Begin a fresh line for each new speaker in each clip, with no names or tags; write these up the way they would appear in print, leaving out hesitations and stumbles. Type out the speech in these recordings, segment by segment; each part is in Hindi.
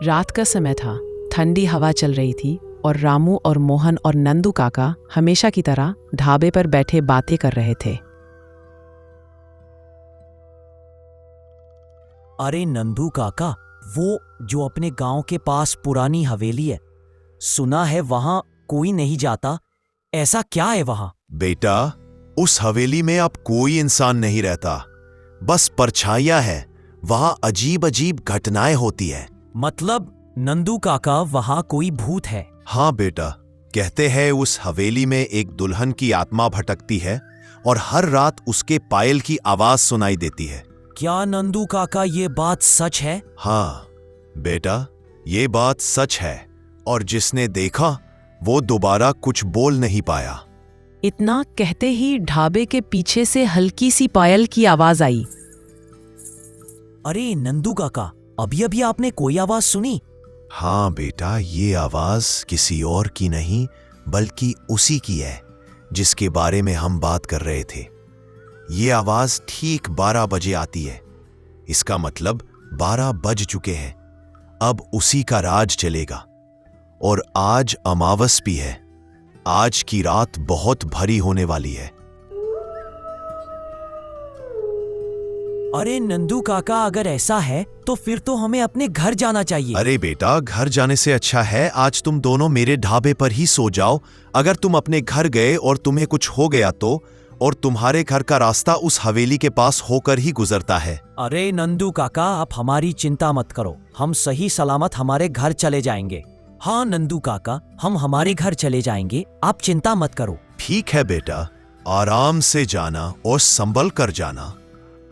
रात का समय था, ठंडी हवा चल रही थी और रामू और मोहन और नंदू काका हमेशा की तरह ढाबे पर बैठे बातें कर रहे थे।
अरे नंदू काका, वो जो अपने गांव के पास पुरानी हवेली है, सुना है वहां कोई नहीं जाता, ऐसा क्या है वहां?
बेटा, उस हवेली में अब कोई इंसान नहीं रहता, बस परछाइयां है। वहां अजीब अजीब घटनाएं होती है।
मतलब नंदू काका, वहां कोई भूत है?
हाँ बेटा, कहते हैं उस हवेली में एक दुल्हन की आत्मा भटकती है और हर रात उसके पायल की आवाज सुनाई देती है।
क्या नंदू काका ये बात सच है?
हाँ बेटा, ये बात सच है और जिसने देखा वो दोबारा कुछ बोल नहीं पाया।
इतना कहते ही ढाबे के पीछे से हल्की सी पायल की आवाज आई।
अरे नंदू काका, अभी अभी आपने कोई आवाज सुनी?
हाँ बेटा, ये आवाज किसी और की नहीं बल्कि उसी की है जिसके बारे में हम बात कर रहे थे। ये आवाज ठीक 12 बजे आती है। इसका मतलब 12 बज चुके हैं। अब उसी का राज चलेगा। और आज अमावस भी है। आज की रात बहुत भरी होने वाली है।
अरे नंदू काका, अगर ऐसा है तो फिर तो हमें अपने घर जाना चाहिए।
अरे बेटा, घर जाने से अच्छा है आज तुम दोनों मेरे ढाबे पर ही सो जाओ। अगर तुम अपने घर गए और तुम्हें कुछ हो गया तो, और तुम्हारे घर का रास्ता उस हवेली के पास होकर ही गुजरता है।
अरे नंदू काका, आप हमारी चिंता मत करो, हम सही सलामत हमारे घर चले जाएंगे। हाँ नंदू काका, हम हमारे घर चले जाएंगे, आप चिंता मत करो।
ठीक है बेटा, आराम से जाना और संभल कर जाना,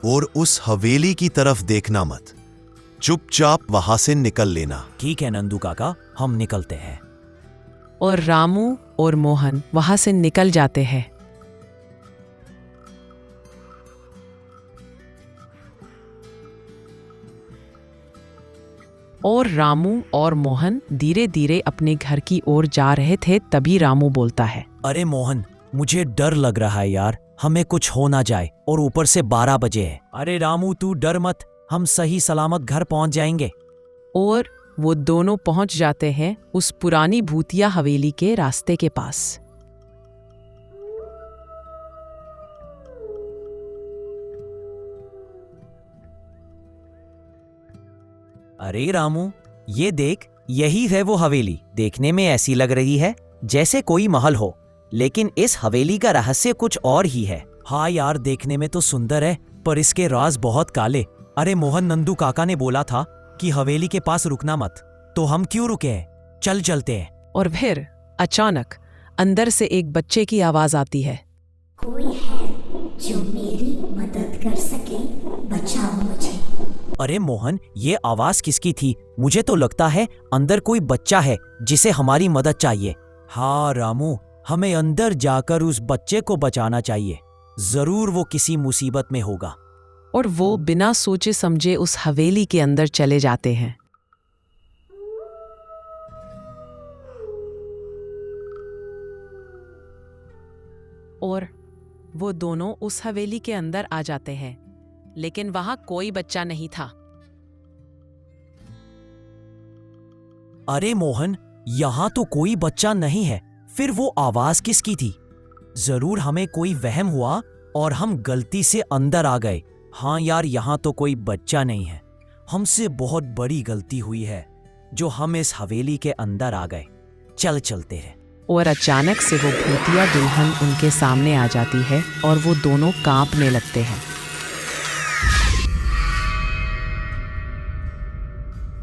और उस हवेली की तरफ देखना मत। चुपचाप वहां से निकल लेना।
ठीक है नंदू काका, हम निकलते हैं।
और रामू और मोहन वहां से निकल जाते हैं। और रामू और मोहन धीरे धीरे अपने घर की ओर जा रहे थे, तभी रामू बोलता है।
अरे मोहन, मुझे डर लग रहा है यार, हमें कुछ हो ना जाए, और ऊपर से 12 बजे है। अरे रामू, तू डर मत, हम सही सलामत घर पहुंच जाएंगे।
और वो दोनों पहुंच जाते हैं उस पुरानी भूतिया हवेली के रास्ते के पास।
अरे रामू, ये देख, यही है वो हवेली। देखने में ऐसी लग रही है जैसे कोई महल हो, लेकिन इस हवेली का रहस्य कुछ और ही है। हाँ यार, देखने में तो सुंदर है, पर इसके राज बहुत काले। अरे मोहन, नंदू काका ने बोला था कि हवेली के पास रुकना मत, तो हम क्यों रुके हैं? चल चलते हैं।
और फिर अचानक अंदर से एक बच्चे की आवाज आती है।
कोई है जो मेरी मदद कर सके? बचाओ मुझे।
अरे मोहन, ये आवाज किसकी थी? मुझे तो लगता है अंदर कोई बच्चा है जिसे हमारी मदद चाहिए। हाँ रामू, हमें अंदर जाकर उस बच्चे को बचाना चाहिए। जरूर वो किसी मुसीबत में होगा।
और वो बिना सोचे समझे उस हवेली के अंदर चले जाते हैं। और वो दोनों उस हवेली के अंदर आ जाते हैं, लेकिन वहां कोई बच्चा नहीं था।
अरे मोहन, यहाँ तो कोई बच्चा नहीं है, फिर वो आवाज किसकी थी? जरूर हमें कोई वहम हुआ और हम गलती से अंदर आ गए। हाँ यार, यहाँ तो कोई बच्चा नहीं है। हमसे बहुत बड़ी गलती हुई है जो हम इस हवेली के अंदर आ गए। चल चलते हैं।
और अचानक से वो भूतिया दुल्हन उनके सामने आ जाती है और वो दोनों कांपने लगते हैं।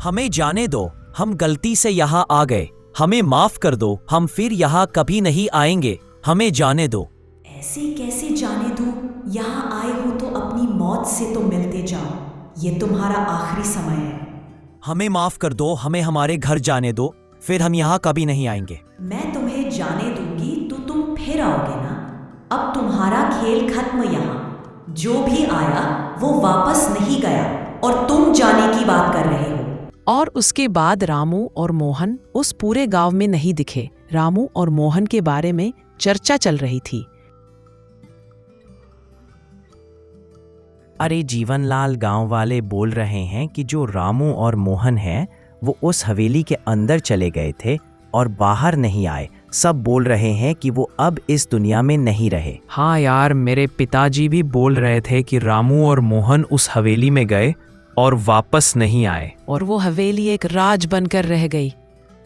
हमें जाने दो, हम गलती से यहाँ आ गए, हमें माफ कर दो, हम फिर यहाँ कभी नहीं आएंगे, हमें जाने दो।
ऐसे कैसे जाने दूं? यहाँ आए हो तो अपनी मौत से तो मिलते जाओ, ये तुम्हारा आखिरी समय है।
हमें माफ कर दो, हमें हमारे घर जाने दो, फिर हम यहाँ कभी नहीं आएंगे।
मैं तुम्हें जाने दूंगी तो तुम फिर आओगे ना? अब तुम्हारा खेल खत्म। यहाँ जो भी आया वो वापस नहीं गया और तुम जाने की बात कर रहे हो।
और उसके बाद रामू और मोहन उस पूरे गांव में नहीं दिखे। रामू और मोहन के बारे में चर्चा चल रही थी।
अरे जीवनलाल, गांव वाले बोल रहे हैं कि जो रामू और मोहन है वो उस हवेली के अंदर चले गए थे और बाहर नहीं आए। सब बोल रहे हैं कि वो अब इस दुनिया में नहीं रहे।
हाँ यार, मेरे पिताजी भी बोल रहे थे कि रामू और मोहन उस हवेली में गए और वापस नहीं आए।
और वो हवेली एक राज बनकर रह गई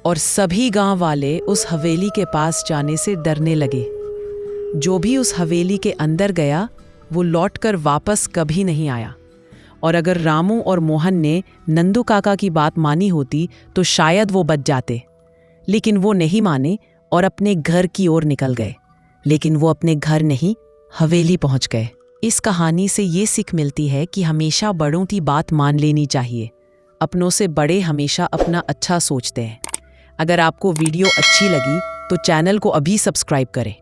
और सभी गांव वाले उस हवेली के पास जाने से डरने लगे। जो भी उस हवेली के अंदर गया वो लौटकर वापस कभी नहीं आया। और अगर रामू और मोहन ने नंदू काका की बात मानी होती तो शायद वो बच जाते, लेकिन वो नहीं माने और अपने घर की ओर निकल गए। लेकिन वो अपने घर नहीं, हवेली पहुंच गए। इस कहानी से ये सीख मिलती है कि हमेशा बड़ों की बात मान लेनी चाहिए। अपनों से बड़े हमेशा अपना अच्छा सोचते हैं। अगर आपको वीडियो अच्छी लगी तो चैनल को अभी सब्सक्राइब करें।